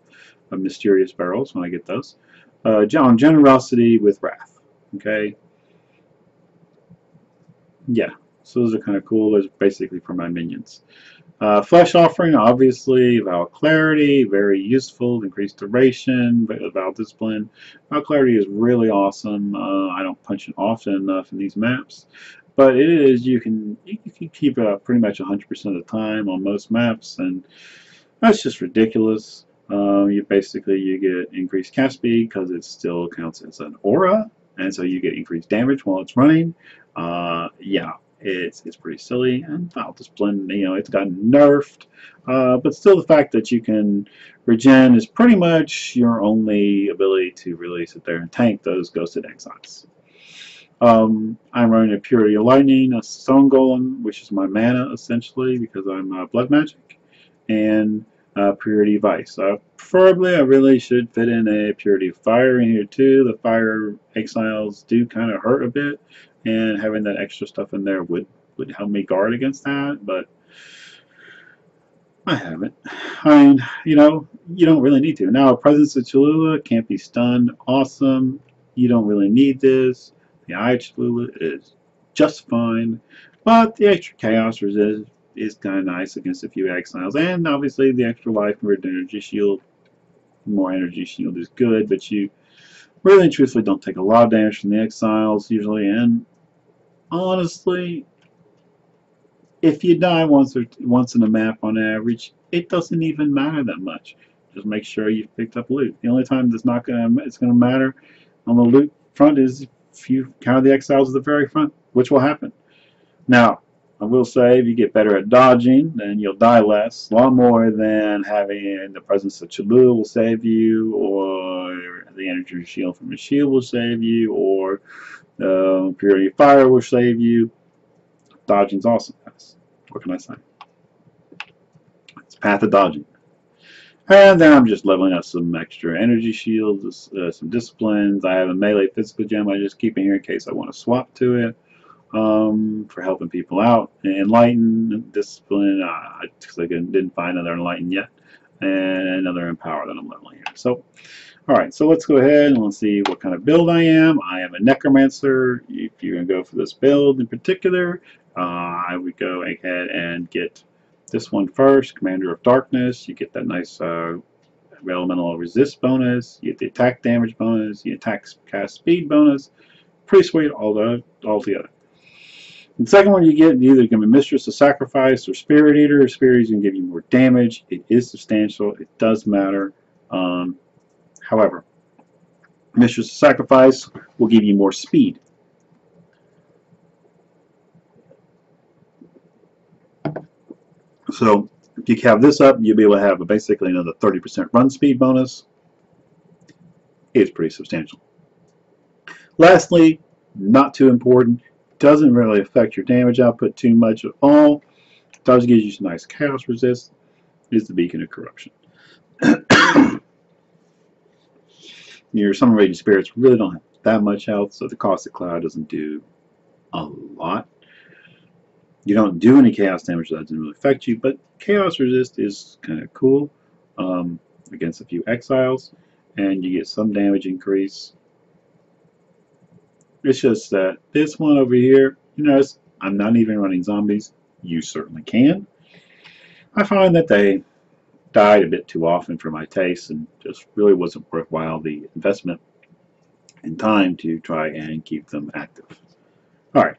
mysterious barrels when I get those. On generosity with wrath. Okay. Yeah. So those are kind of cool. Those are basically for my minions. Flesh offering, obviously, Vow Clarity, very useful, increased duration, Vow Discipline. Vow Clarity is really awesome. I don't punch it often enough in these maps, but it is, you can keep it up pretty much 100% of the time on most maps, and that's just ridiculous. You get increased cast speed because it still counts as an aura, and so you get increased damage while it's running. Yeah. It's pretty silly, and Vow Discipline, it's gotten nerfed, but still the fact that you can regen is pretty much your only ability to really sit there and tank those Ghosted Exiles. I'm running a Purity of Lightning, a Stone Golem, which is my mana essentially because I'm Blood Magic, and Purity of Ice. Preferably, I really should fit in a Purity of Fire in here too. The Fire Exiles do kind of hurt a bit, and having that extra stuff in there would help me guard against that, but I haven't. I mean, you don't really need to. Now, Presence of Cholula can't be stunned. Awesome. You don't really need this. The Eye of Cholula is just fine. But the extra Chaos Resist is kind of nice against a few exiles. And obviously, the extra life and red energy shield. More energy shield is good, but you really and truthfully don't take a lot of damage from the exiles usually. And honestly, if you die once in a map on average, it doesn't even matter that much. Just make sure you've picked up loot. The only time it's gonna matter on the loot front is if you counter the exiles at the very front, which will happen. Now, I will say if you get better at dodging, then you'll die less. A lot more than having the presence of Cholula will save you, or the energy shield from the shield will save you, or Purity of Fire will save you. Dodging's awesome, guys. What can I say? It's Path of Dodging. And then I'm just leveling up some extra energy shields, some disciplines. I have a melee physical gem I just keep in here in case I want to swap to it for helping people out. Enlighten, discipline, because I didn't find another enlighten yet, and another empower that I'm leveling here. So, alright, so let's go ahead and let's see what kind of build I am. I am a necromancer. If you're going to go for this build in particular, I would go ahead and get this one first, Commander of Darkness. You get that nice elemental resist bonus. You get the attack damage bonus. You attack cast speed bonus. Pretty sweet all together. The second one you get either going to be Mistress of Sacrifice or Spirit Eater. Spirit Eater is going to give you more damage. It is substantial. It does matter. However, Mistress of Sacrifice will give you more speed. So if you have this up, you'll be able to have basically another 30% run speed bonus. It's pretty substantial. Lastly, not too important, doesn't really affect your damage output too much at all. It does give you some nice chaos resist, is the Beacon of Corruption. Your Summon Raging Spirits really don't have that much health, so the Caustic Cloud doesn't do a lot. You don't do any chaos damage, so that doesn't really affect you, but chaos resist is kind of cool against a few exiles, and you get some damage increase. It's just that this one over here, you notice I'm not even running zombies. You certainly can. I find that they died a bit too often for my taste and just really wasn't worthwhile the investment in time to try and keep them active. Alright.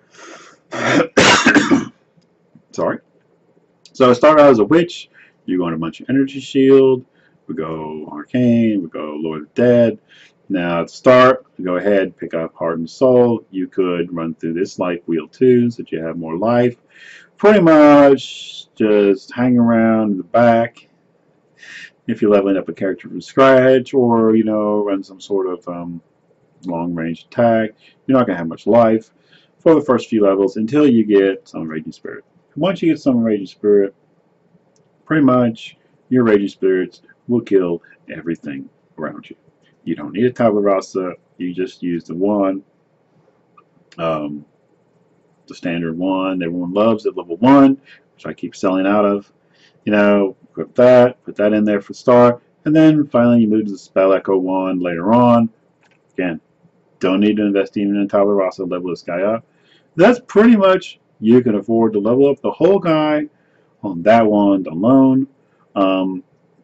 Sorry. So I start out as a witch. You go on a bunch of energy shield. We go arcane. We go Lord of the Dead. Now at the start, go ahead, pick up Heart and Soul. You could run through this life wheel too, so that you have more life. Pretty much just hang around in the back if you're leveling up a character from scratch, or run some sort of long range attack. You're not going to have much life for the first few levels until you get Summon Raging Spirit. Once you get Summon Raging Spirit, pretty much your Raging Spirits will kill everything around you. You don't need a Tabula Rasa, you just use the one, the standard one that everyone loves at level 1, which I keep selling out of. Equip that, put that in there for start, and then finally you move to the Spell Echo wand later on. Again, don't need to invest even in Tabula Rasa, level this guy up. That's pretty much, you can afford to level up the whole guy on that wand alone.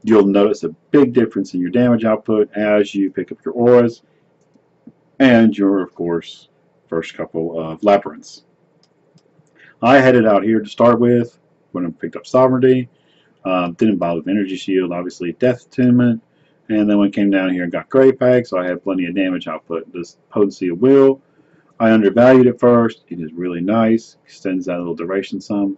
You'll notice a big difference in your damage output as you pick up your auras and your, of course, first couple of labyrinths. I headed out here to start with when I picked up Sovereignty. Didn't bother with Energy Shield, obviously Death Attunement, and then when I came down here and got Grey Pack, so I had plenty of damage output. This Potency of Will, I undervalued it first. It is really nice, extends that little duration some.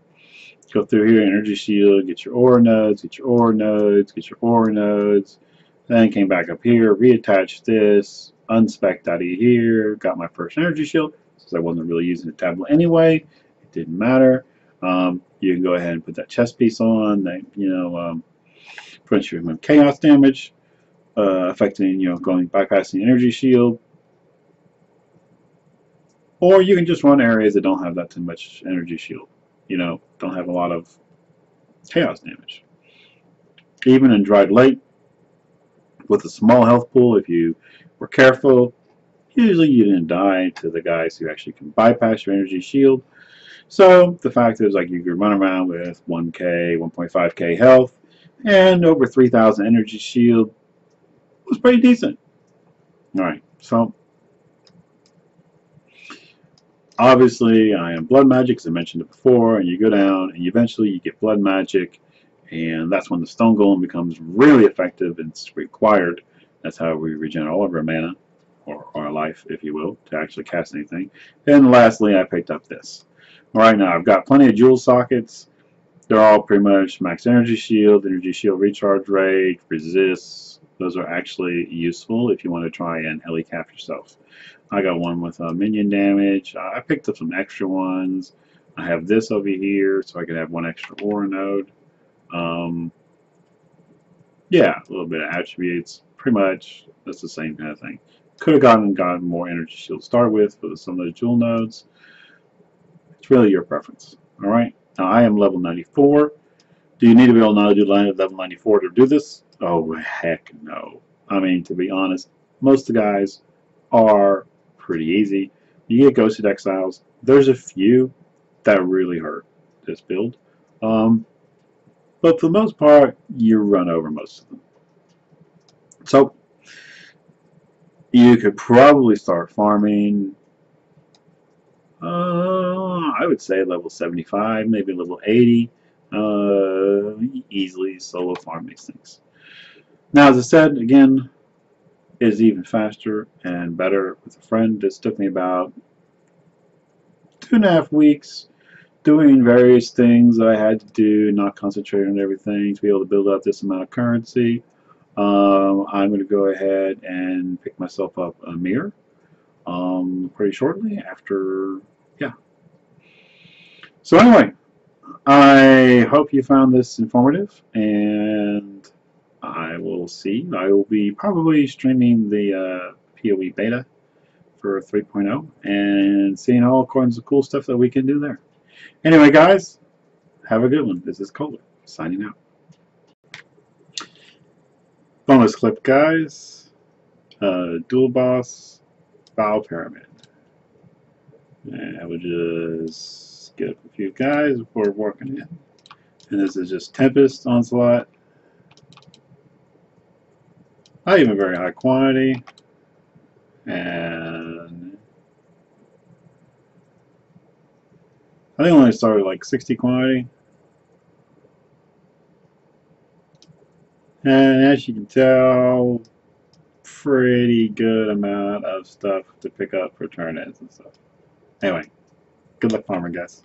Go through here, Energy Shield, get your Aura Nodes, get your Aura Nodes, get your Aura Nodes. Then came back up here, reattached this, unspec'd out of here, got my first Energy Shield, since I wasn't really using the tablet anyway. It didn't matter. You can go ahead and put that chest piece on, that, prevents you from chaos damage, affecting, bypassing Energy Shield. Or you can just run areas that don't have that too much Energy Shield. Don't have a lot of chaos damage. Even in Dried Lake, with a small health pool, if you were careful, usually you didn't die to the guys who actually can bypass your energy shield. So the fact is, like, you could run around with 1k, 1.5k health, and over 3,000 energy shield was pretty decent. Alright, so obviously I am blood magic, as I mentioned it before, and you go down and eventually you get blood magic, and that's when the stone golem becomes really effective and it's required. That's how we regenerate all of our mana, or our life, if you will, to actually cast anything. And lastly, I picked up this. Right now, I've got plenty of jewel sockets. They're all pretty much max energy shield recharge rate, resist. Those are actually useful if you want to try and heli-cap yourself. I got one with minion damage. I picked up some extra ones. I have this over here, so I could have one extra aura node. Yeah, a little bit of attributes. Pretty much, that's the same kind of thing. Could have gotten more energy shield to start with for some of the jewel nodes. It's really your preference. All right. Now I am level 94. Do you need to be able to do level 94 to do this? Oh heck no. I mean, to be honest, most of the guys are pretty easy. You get Ghosted Exiles. There's a few that really hurt this build. But for the most part, you run over most of them. So you could probably start farming, I would say level 75, maybe level 80. Easily solo farm these things. Now, as I said, again, it is even faster and better with a friend. This took me about 2.5 weeks doing various things that I had to do, not concentrating on everything to be able to build up this amount of currency. I'm going to go ahead and pick myself up a mirror pretty shortly after, yeah. So anyway, I hope you found this informative, and I will see. I will be probably streaming the PoE beta for 3.0 and seeing all kinds of cool stuff that we can do there. Anyway, guys, have a good one. This is Kohler, signing out. Bonus clip, guys. Dual boss, Bow Pyramid. And I would just get a few guys before walking in. And this is just Tempest, Onslaught. Not even very high quantity. And I think I only started like 60 quantity. And as you can tell, pretty good amount of stuff to pick up for turn-ins and stuff. Anyway, good luck farming, guys.